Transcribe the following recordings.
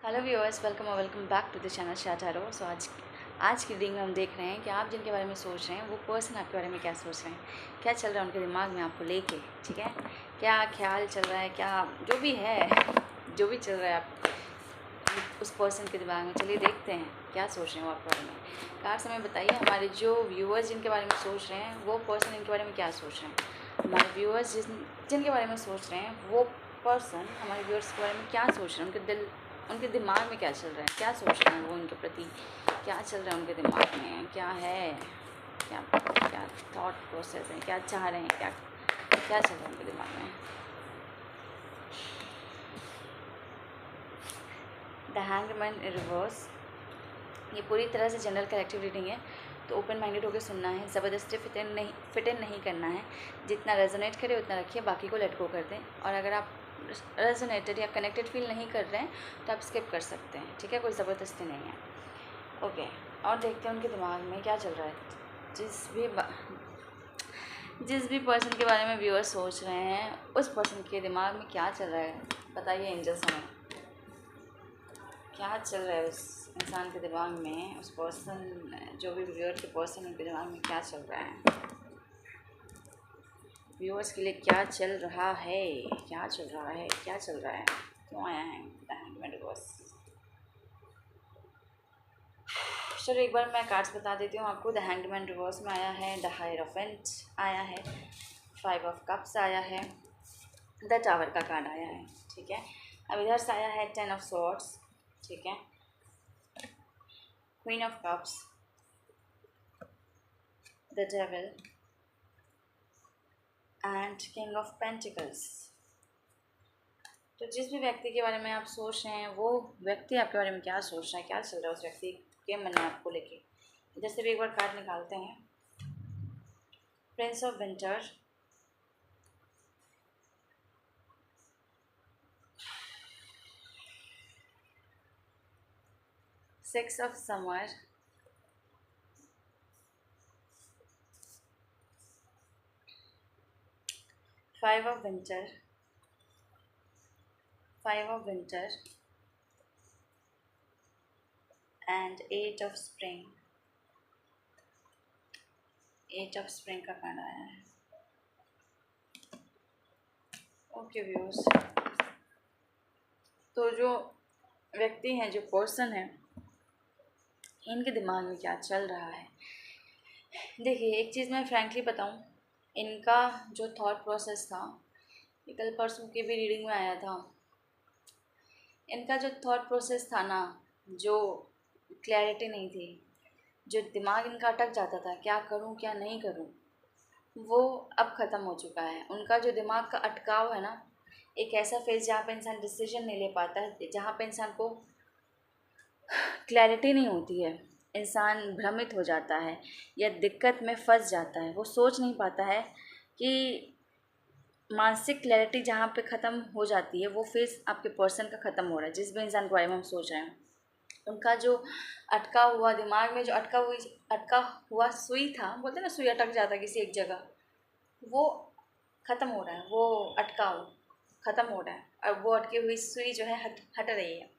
Hello viewers, welcome back to the channel शाटारो। So आज की रीडिंग में हम देख रहे हैं कि आप जिनके बारे में सोच रहे हैं वो पर्सन आपके बारे में क्या सोच रहे हैं, क्या चल रहा है उनके दिमाग में आपको लेके। ठीक है, क्या ख्याल चल रहा है, क्या जो भी है जो भी चल रहा है आप उस पर्सन के दिमाग में। चलिए देखते हैं क्या सोच रहे हैं वो आपके बारे में। कार समय बताइए हमारे जो व्यूअर्स जिनके बारे में सोच रहे हैं वो पर्सन इनके बारे में क्या सोच रहे हैं। हमारे व्यूअर्स जिनके बारे में सोच रहे हैं वो पर्सन हमारे व्यूअर्स के बारे में क्या सोच रहे हैं, उनके दिमाग में क्या चल रहा है, क्या सोच रहे हैं वो उनके प्रति, क्या चल रहा है उनके दिमाग में, क्या है, क्या क्या थॉट प्रोसेस है, क्या चाह रहे हैं, क्या क्या चल रहा है उनके दिमाग में। The hangman in reverse. ये पूरी तरह से जनरल कलेक्टिव रीडिंग है, तो ओपन माइंडेड होकर सुनना है, ज़बरदस्ती फिट इन नहीं करना है। जितना रेजोनेट करे उतना रखिए, बाकी को लेट गो कर दें। और अगर आप रेजोनेटेड या कनेक्टेड फील नहीं कर रहे हैं तो आप स्किप कर सकते हैं। ठीक है, कोई ज़बरदस्ती नहीं है। ओके, और देखते हैं उनके दिमाग में क्या चल रहा है। जिस भी पर्सन के बारे में व्यूअर सोच रहे हैं उस पर्सन के दिमाग में क्या चल रहा है बताइए एंजल्स हमें। क्या चल रहा है उस इंसान के दिमाग में, उस पर्सन जो भी व्यूअर के पर्सन उनके दिमाग में क्या चल रहा है, व्यूअर्स के लिए क्या चल रहा है, क्या चल रहा है, क्या चल रहा है, क्यों आया है द हैंगमैन रिवर्स। चलो एक बार मैं कार्ड्स बता देती हूँ आपको। द हैंगमैन रिवर्स में आया है द हायरोफेंट आया है, 5 ऑफ कप्स आया है, द टावर का कार्ड आया है। ठीक है, अब इधर से आया है 10 ऑफ सॉर्ड्स। ठीक है, queen of cups, the devil and king of pentacles. तो जिस भी व्यक्ति के बारे में आप सोच रहे हैं वो व्यक्ति आपके बारे में क्या सोच रहा है, क्या चल रहा है उस व्यक्ति के मन में आपको लेके। इधर से भी एक बार कार्ड निकालते हैं। Prince of winter, six of summer, five of winter, and 8 of spring. 8 of spring का कार्ड आया है। ओके व्यूअर्स, तो जो व्यक्ति हैं, जो पर्सन है, इनके दिमाग में क्या चल रहा है। देखिए एक चीज़ मैं फ्रैंकली बताऊं, इनका जो थॉट प्रोसेस था, ये कल परसों की भी रीडिंग में आया था। इनका जो थॉट प्रोसेस था ना, जो क्लैरिटी नहीं थी, जो दिमाग इनका अटक जाता था क्या करूं क्या नहीं करूं, वो अब ख़त्म हो चुका है। उनका जो दिमाग का अटकाव है ना, एक ऐसा फेज़ जहाँ पे इंसान डिसीजन नहीं ले पाता है, जहाँ पे इंसान को क्लैरिटी नहीं होती है, इंसान भ्रमित हो जाता है या दिक्कत में फंस जाता है, वो सोच नहीं पाता है कि मानसिक क्लैरिटी जहाँ पे ख़त्म हो जाती है, वो फेज़ आपके पर्सन का ख़त्म हो रहा है। जिस भी इंसान के बारे में हम सोच रहे हैं, उनका जो अटका हुआ दिमाग में जो अटका हुआ सुई था, बोलते हैं ना सुई अटक जाता है किसी एक जगह, वो ख़त्म हो रहा है, वो अटकाव ख़त्म हो रहा है और वो अटकी हुई सुई जो है हट रही है।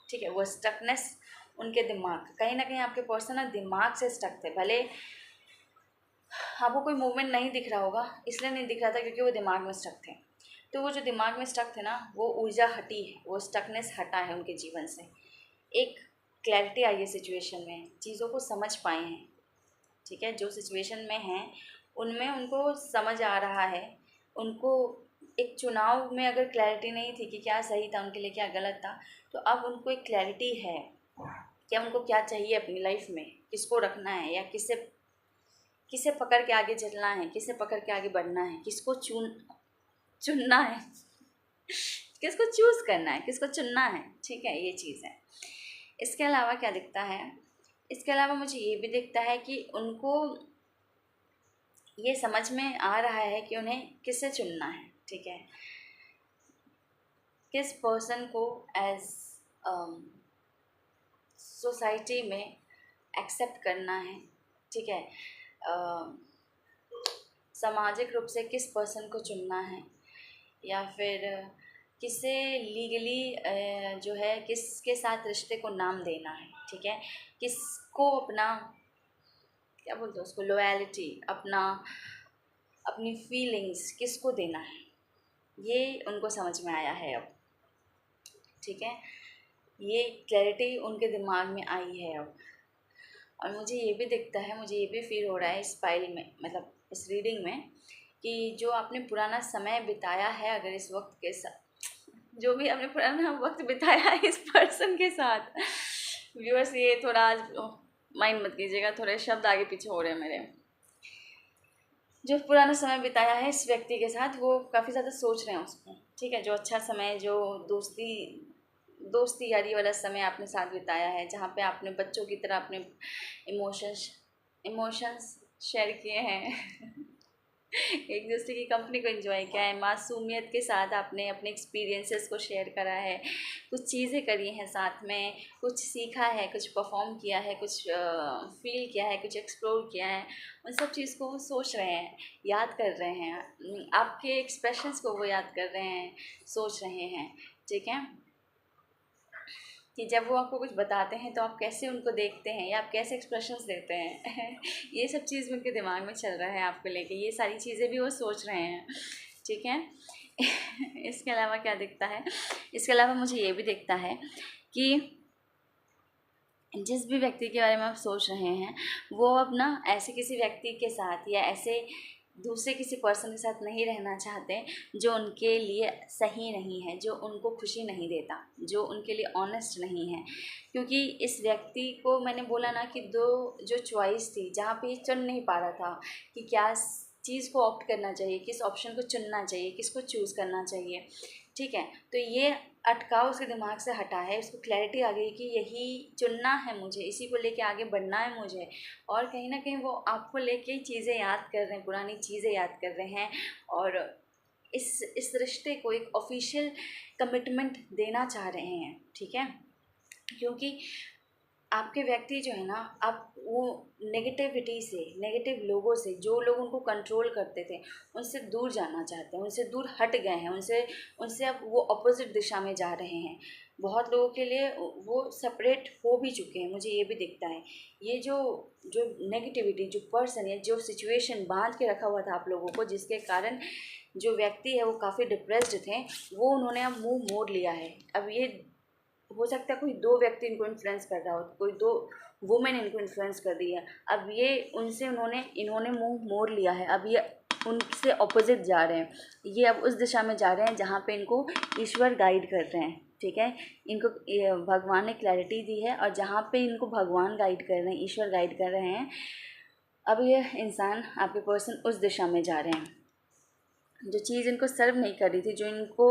ठीक है, वो स्टकनेस उनके दिमाग, कहीं ना कहीं आपके पर्सन ना दिमाग से स्टक थे। भले आपको कोई मूवमेंट नहीं दिख रहा होगा, इसलिए नहीं दिख रहा था क्योंकि वो दिमाग में स्टक थे। तो वो जो दिमाग में स्टक थे ना, वो ऊर्जा हटी है, वो स्टकनेस हटा है उनके जीवन से। एक क्लैरिटी आई है सिचुएशन में, चीज़ों को समझ पाए हैं। ठीक है, जो सिचुएशन में हैं उनमें उनको समझ आ रहा है। उनको एक चुनाव में अगर क्लैरिटी नहीं थी कि क्या सही था उनके लिए क्या गलत था, तो अब उनको एक क्लैरिटी है कि उनको क्या चाहिए अपनी लाइफ में, किसको रखना है या किसे किसे पकड़ के आगे चलना है, किसे पकड़ के आगे बढ़ना है, किसको चुनना है किसको चूज़ करना है, किसको चुनना है। ठीक है, ये चीज़ है। इसके अलावा क्या दिखता है, इसके अलावा मुझे ये भी दिखता है कि उनको ये समझ में आ रहा है कि उन्हें किसे चुनना है। ठीक है, किस पर्सन को एज सोसाइटी में एक्सेप्ट करना है। ठीक है, सामाजिक रूप से किस पर्सन को चुनना है, या फिर किसे लीगली जो है किसके साथ रिश्ते को नाम देना है, ठीक है, किसको अपना क्या बोलते हैं उसको लॉयल्टी, अपनी फीलिंग्स किसको देना है, ये उनको समझ में आया है अब, ठीक है। ये क्लैरिटी उनके दिमाग में आई है अब। और मुझे ये भी दिखता है, मुझे ये भी फील हो रहा है इस फाइल में, मतलब इस रीडिंग में, कि जो आपने पुराना समय बिताया है, अगर इस वक्त के साथ जो भी आपने पुराना वक्त बिताया है इस पर्सन के साथ, व्यूअर्स ये थोड़ा आज माइंड मत कीजिएगा, थोड़े शब्द आगे पीछे हो रहे हैं मेरे। जो पुराना समय बिताया है इस व्यक्ति के साथ, वो काफ़ी ज़्यादा सोच रहे हैं उसको, ठीक है। जो अच्छा समय, जो दोस्ती यारी वाला समय आपने साथ बिताया है, जहाँ पे आपने बच्चों की तरह अपने इमोशंस शेयर किए हैं एक दूसरे की कंपनी को एंजॉय किया है, मासूमियत के साथ आपने अपने एक्सपीरियंसेस को शेयर करा है, कुछ चीज़ें करी हैं साथ में, कुछ सीखा है, कुछ परफॉर्म किया है, कुछ फील किया है, कुछ एक्सप्लोर किया है, उन सब चीज़ को वो सोच रहे हैं, याद कर रहे हैं, आपके एक्सप्रेशंस को वो याद कर रहे हैं, सोच रहे हैं, ठीक है। कि जब वो आपको कुछ बताते हैं तो आप कैसे उनको देखते हैं या आप कैसे एक्सप्रेशंस देते हैं ये सब चीज़ उनके दिमाग में चल रहा है आपको लेके, ये सारी चीज़ें भी वो सोच रहे हैं, ठीक है इसके अलावा क्या दिखता है, इसके अलावा मुझे ये भी दिखता है कि जिस भी व्यक्ति के बारे में आप सोच रहे हैं, वो अब ना ऐसे किसी व्यक्ति के साथ या ऐसे दूसरे किसी पर्सन के साथ नहीं रहना चाहते जो उनके लिए सही नहीं है, जो उनको खुशी नहीं देता, जो उनके लिए ऑनेस्ट नहीं है। क्योंकि इस व्यक्ति को मैंने बोला ना कि दो जो चॉइस थी, जहाँ पे ये चुन नहीं पा रहा था कि क्या चीज़ को ऑप्ट करना चाहिए, किस ऑप्शन को चुनना चाहिए, किसको चूज़ करना चाहिए, ठीक है। तो ये अटकाव उसके दिमाग से हटा है, उसको क्लैरिटी आ गई कि यही चुनना है मुझे, इसी को लेके आगे बढ़ना है मुझे। और कहीं ना कहीं वो आपको लेके चीज़ें याद कर रहे हैं, पुरानी चीज़ें याद कर रहे हैं, और इस रिश्ते को एक ऑफिशियल कमिटमेंट देना चाह रहे हैं, ठीक है। क्योंकि आपके व्यक्ति जो है ना, आप वो नेगेटिविटी से, नेगेटिव लोगों से, जो लोग उनको कंट्रोल करते थे, उनसे दूर जाना चाहते हैं, उनसे दूर हट गए हैं, उनसे अब वो अपोजिट दिशा में जा रहे हैं। बहुत लोगों के लिए वो सेपरेट हो भी चुके हैं, मुझे ये भी दिखता है। ये जो जो नेगेटिविटी, जो पर्सन है, जो सिचुएशन बांध के रखा हुआ था आप लोगों को, जिसके कारण जो व्यक्ति है वो काफ़ी डिप्रेस्ड थे, वो उन्होंने अब मुँह मोड़ लिया है। अब ये हो सकता है कोई दो व्यक्ति इनको इन्फ्लुएंस कर रहा हो, कोई दो वुमेन इनको इन्फ्लुएंस कर रही है, अब ये उनसे इन्होंने मुंह मोड़ लिया है, अब ये उनसे ऑपोजिट जा रहे हैं, ये अब उस दिशा में जा रहे हैं जहाँ पे इनको ईश्वर गाइड कर रहे हैं, ठीक है। इनको भगवान ने क्लैरिटी दी है, और जहाँ पे इनको भगवान गाइड कर रहे हैं, ईश्वर गाइड कर रहे हैं, अब ये इंसान, आपके पर्सन उस दिशा में जा रहे हैं। जो चीज़ इनको सर्व नहीं कर रही थी, जो इनको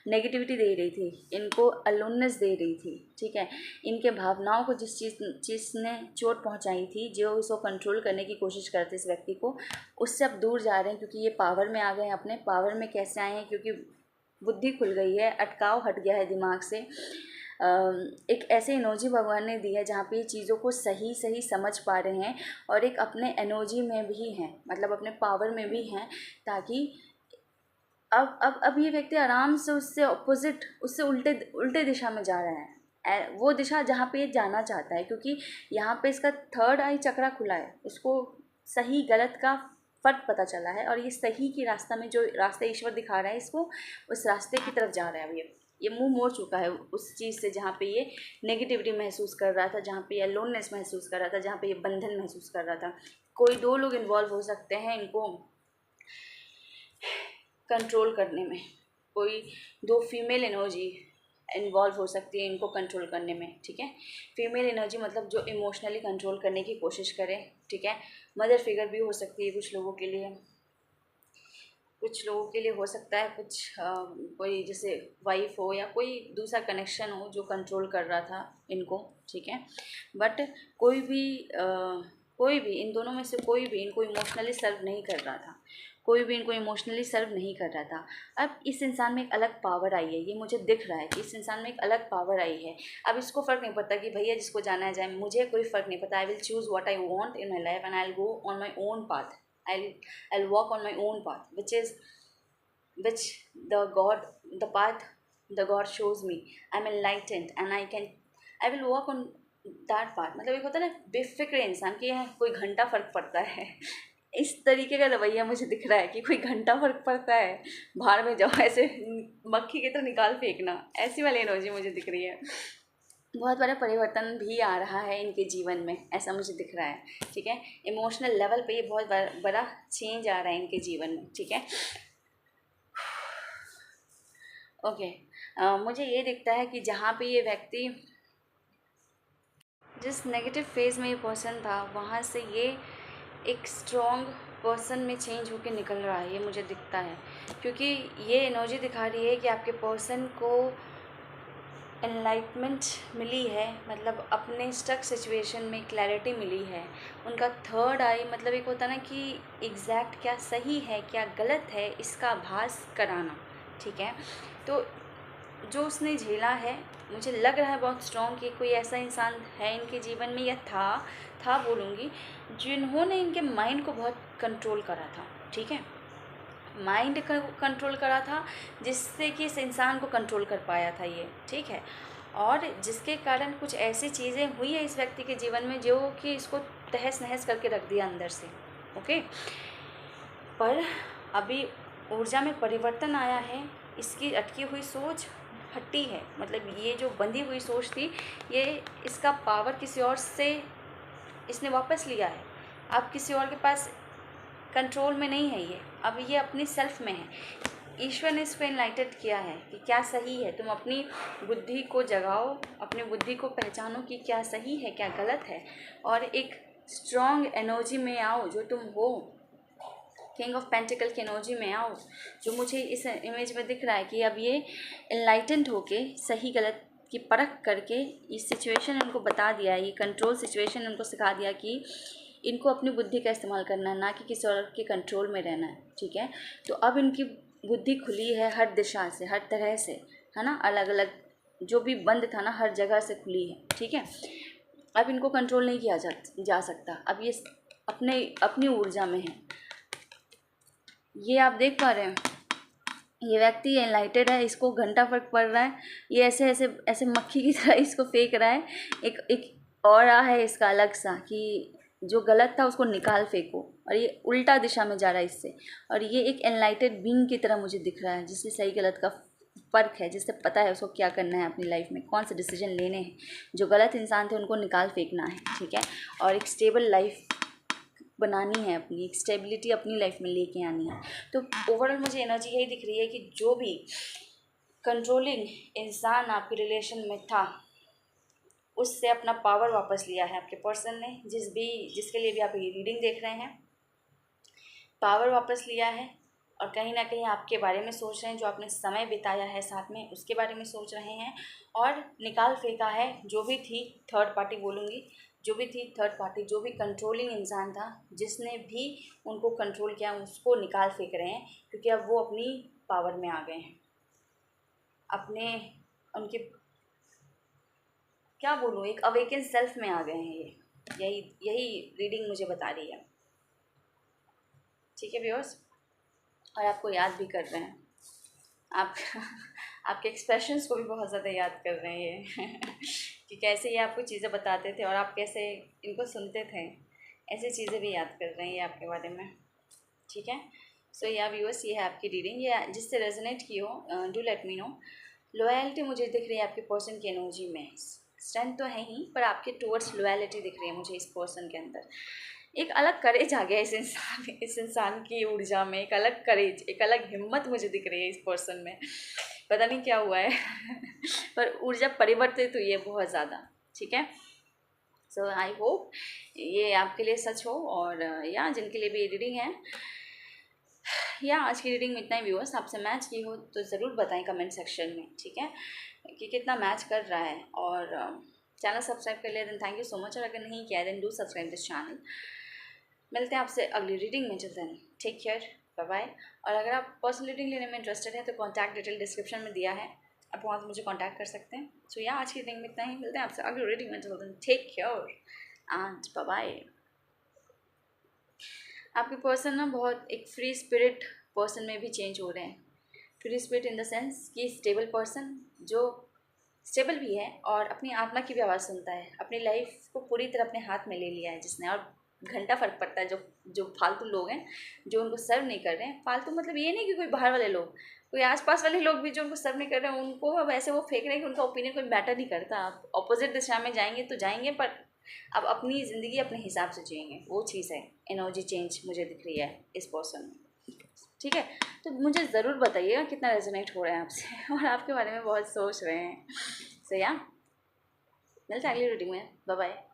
नेगेटिविटी दे रही थी, इनको अलोननेस दे रही थी, ठीक है, इनके भावनाओं को जिस चीज़ ने चोट पहुंचाई थी, जो उसको कंट्रोल करने की कोशिश करते इस व्यक्ति को, उससे अब दूर जा रहे हैं। क्योंकि ये पावर में आ गए हैं। अपने पावर में कैसे आए हैं? क्योंकि बुद्धि खुल गई है, अटकाव हट गया है दिमाग से। एक ऐसे एनर्जी भगवान ने दी है जहाँ पे ये चीज़ों को सही सही समझ पा रहे हैं, और एक अपने एनर्जी में भी हैं, मतलब अपने पावर में भी हैं, ताकि अब ये व्यक्ति आराम से उससे अपोजिट, उससे उल्टे उल्टे दिशा में जा रहा है, वो दिशा जहाँ पे ये जाना चाहता है। क्योंकि यहाँ पे इसका थर्ड आई चक्रा खुला है, उसको सही गलत का फ़र्क पता चला है, और ये सही की रास्ता में, जो रास्ता ईश्वर दिखा रहा है इसको, उस रास्ते की तरफ जा रहा है। अब ये मुंह मोड़ चुका है उस चीज़ से जहाँ पे ये नेगेटिविटी महसूस कर रहा था, जहाँ पे ये लोननेस महसूस कर रहा था, जहाँ पे ये बंधन महसूस कर रहा था। कोई दो लोग इन्वॉल्व हो सकते हैं इनको कंट्रोल करने में, कोई दो फीमेल एनर्जी इन्वॉल्व हो सकती है इनको कंट्रोल करने में, ठीक है। फीमेल एनर्जी मतलब जो इमोशनली कंट्रोल करने की कोशिश करे, ठीक है। मदर फिगर भी हो सकती है कुछ लोगों के लिए, कुछ लोगों के लिए हो सकता है कुछ कोई जैसे वाइफ हो या कोई दूसरा कनेक्शन हो जो कंट्रोल कर रहा था इनको, ठीक है। बट कोई भी इन दोनों में से कोई भी इनको इमोशनली सर्व नहीं कर रहा था, कोई भी इनको इमोशनली सर्व नहीं कर रहा था। अब इस इंसान में एक अलग पावर आई है, ये मुझे दिख रहा है कि इस इंसान में एक अलग पावर आई है। अब इसको फ़र्क नहीं पड़ता कि भैया जिसको जाना है जाए, मुझे कोई फ़र्क नहीं पड़ता। I will choose what I want in my life and I will go on my own path, I'll walk on my own path, which the God, the path the God shows me I am enlightened and I will work on that part. मतलब एक होता है ना बेफिक्र इंसान कि कोई घंटा फ़र्क पड़ता है इस तरीके का रवैया मुझे दिख रहा है कि कोई घंटा फ़र्क पड़ता है, बाहर में जाओ ऐसे मक्खी की तरह निकाल फेंकना, ऐसी वाली एनर्जी मुझे दिख रही है। बहुत बड़ा परिवर्तन भी आ रहा है इनके जीवन में, ऐसा मुझे दिख रहा है। ठीक है, इमोशनल लेवल पे ये बहुत बड़ा चेंज आ रहा है इनके जीवन में। ठीक है, ओके। मुझे ये दिखता है कि जहाँ पे ये व्यक्ति जिस नेगेटिव फेज़ में ये पर्सन था, वहाँ से ये एक स्ट्रॉन्ग पर्सन में चेंज होकर निकल रहा है, ये मुझे दिखता है। क्योंकि ये एनर्जी दिखा रही है कि आपके पर्सन को एनलाइटमेंट मिली है, मतलब अपने स्टक सिचुएशन में क्लैरिटी मिली है। उनका थर्ड आई मतलब एक होता ना कि एग्जैक्ट क्या सही है क्या गलत है इसका आभास कराना। ठीक है, तो जो उसने झेला है, मुझे लग रहा है बहुत स्ट्रॉन्ग कि कोई ऐसा इंसान है इनके जीवन में, या था बोलूँगी, जिन्होंने इनके माइंड को बहुत कंट्रोल करा था। ठीक है, माइंड को कंट्रोल करा था, जिससे कि इस इंसान को कंट्रोल कर पाया था ये। ठीक है, और जिसके कारण कुछ ऐसी चीज़ें हुई है इस व्यक्ति के जीवन में जो कि इसको तहस नहस करके रख दिया अंदर से। ओके, पर अभी ऊर्जा में परिवर्तन आया है, इसकी अटकी हुई सोच हटी है। मतलब ये जो बंधी हुई सोच थी, ये इसका पावर किसी और से इसने वापस लिया है। अब किसी और के पास कंट्रोल में नहीं है ये, अब ये अपनी सेल्फ में है। ईश्वर ने इसको एनलाइटेड किया है कि क्या सही है। तुम अपनी बुद्धि को जगाओ, अपनी बुद्धि को पहचानो कि क्या सही है क्या गलत है, और एक स्ट्रॉन्ग एनर्जी में आओ जो तुम हो। किंग ऑफ पेंटिकल की एनर्जी में आओ, जो मुझे इस इमेज में दिख रहा है कि अब ये एनलाइटेंड होके सही गलत की परख करके इस सिचुएशन इनको बता दिया है, ये कंट्रोल सिचुएशन इनको सिखा दिया कि इनको अपनी बुद्धि का इस्तेमाल करना है, ना कि किसी और के कंट्रोल में रहना है। ठीक है, तो अब इनकी बुद्धि खुली है हर दिशा से, हर तरह से, है ना, अलग अलग जो भी बंद था ना हर जगह से खुली है। ठीक है, अब इनको कंट्रोल नहीं किया जा सकता। अब ये अपनी ऊर्जा में है। ये आप देख पा रहे हैं, ये व्यक्ति एनलाइटेड है, इसको घंटा फर्क पड़ रहा है, ये ऐसे ऐसे ऐसे मक्खी की तरह इसको फेंक रहा है। एक ऑरा है इसका अलग सा कि जो गलत था उसको निकाल फेंको, और ये उल्टा दिशा में जा रहा है इससे। और ये एक एनलाइटेड बीइंग की तरह मुझे दिख रहा है, जिससे सही गलत का फ़र्क है, जिससे पता है उसको क्या करना है अपनी लाइफ में, कौन से डिसीजन लेने हैं। जो गलत इंसान थे उनको निकाल फेंकना है। ठीक है, और एक स्टेबल लाइफ बनानी है, अपनी एक स्टेबिलिटी अपनी लाइफ में लेके आनी है। तो ओवरऑल मुझे एनर्जी यही दिख रही है कि जो भी कंट्रोलिंग इंसान आपके रिलेशन में था, उससे अपना पावर वापस लिया है आपके पर्सन ने। जिसके लिए भी आप ये रीडिंग देख रहे हैं, पावर वापस लिया है, और कहीं ना कहीं आपके बारे में सोच रहे हैं, जो आपने समय बिताया है साथ में उसके बारे में सोच रहे हैं, और निकाल फेंका है जो भी थी थर्ड पार्टी बोलूँगी, जो भी थी थर्ड पार्टी, जो भी कंट्रोलिंग इंसान था, जिसने भी उनको कंट्रोल किया, उसको निकाल फेंक रहे हैं, क्योंकि अब वो अपनी पावर में आ गए हैं, अपने उनके क्या बोलूँ एक अवेकन सेल्फ में आ गए हैं ये। यही रीडिंग मुझे बता रही है। ठीक है व्यूअर्स, और आपको याद भी कर रहे हैं, आप आपके एक्सप्रेशंस को भी बहुत ज़्यादा याद कर रहे हैं ये कि कैसे ये आपको चीज़ें बताते थे और आप कैसे इनको सुनते थे, ऐसी चीज़ें भी याद कर रहे हैं ये आपके बारे में। ठीक है, सो या व्यूअर्स, ये है आपकी रीडिंग, ये जिससे रेजोनेट की हो do let me know. Loyalty मुझे दिख रही है आपके पर्सन की एनर्जी में, स्ट्रेंथ तो है ही, पर आपके टूवर्ड्स लॉयल्टी दिख रही है मुझे इस पर्सन के अंदर। एक अलग करेज आ गया इस इंसान की ऊर्जा में, एक अलग करेज, एक अलग हिम्मत मुझे दिख रही है इस पर्सन में। पता नहीं क्या हुआ है पर ऊर्जा परिवर्तित हुई है बहुत ज़्यादा। ठीक है, सो आई होप ये आपके लिए सच हो, और या जिनके लिए भी रीडिंग है, या आज की रीडिंग में इतना ही। व्यूअर्स, आपसे मैच की हो तो ज़रूर बताएं कमेंट सेक्शन में। ठीक है, कि कितना मैच कर रहा है, और चैनल सब्सक्राइब कर लिया then thank you so much, और अगर नहीं किया then do subscribe this channel. मिलते हैं आपसे अगली रीडिंग में, चलते हैं, टेक केयर, बाय बाय। और अगर आप पर्सनल रीडिंग लेने में इंटरेस्टेड हैं तो कॉन्टैक्ट डिटेल डिस्क्रिप्शन में दिया है, आप वहाँ से मुझे कॉन्टैक्ट कर सकते हैं। सो या आज की रीडिंग में इतना ही, मिलते हैं आपसे अगली रीडिंग में, चलते हैं, take care and bye bye. आपके पर्सन ना बहुत एक फ्री स्पिरिट पर्सन में भी चेंज हो रहे हैं, free spirit in the sense कि स्टेबल पर्सन, जो स्टेबल भी है और अपनी आत्मा की भी आवाज़ सुनता है, अपनी लाइफ को पूरी तरह अपने हाथ में ले लिया है जिसने। और घंटा फ़र्क पड़ता है जो जो फालतू लोग हैं जो उनको सर्व नहीं कर रहे हैं। फालतू मतलब ये नहीं कि कोई बाहर वाले लोग, कोई आसपास वाले लोग भी जो उनको सर्व नहीं कर रहे हैं, उनको अब ऐसे वो फेंक रहे हैं कि उनका ओपिनियन कोई मैटर नहीं करता। आप अपोजिट दिशा में जाएंगे तो जाएंगे, पर अब अपनी ज़िंदगी अपने हिसाब से जिएंगे, वो चीज़ है। एनर्जी चेंज मुझे दिख रही है इस पर्सन में। ठीक है, तो मुझे ज़रूर बताइएगा कितना रेजोनेट हो रहा है आपसे और आपके बारे में बहुत सोच रहे हैं। सो या मिलते हैं अगली रीडिंग में। Bye bye.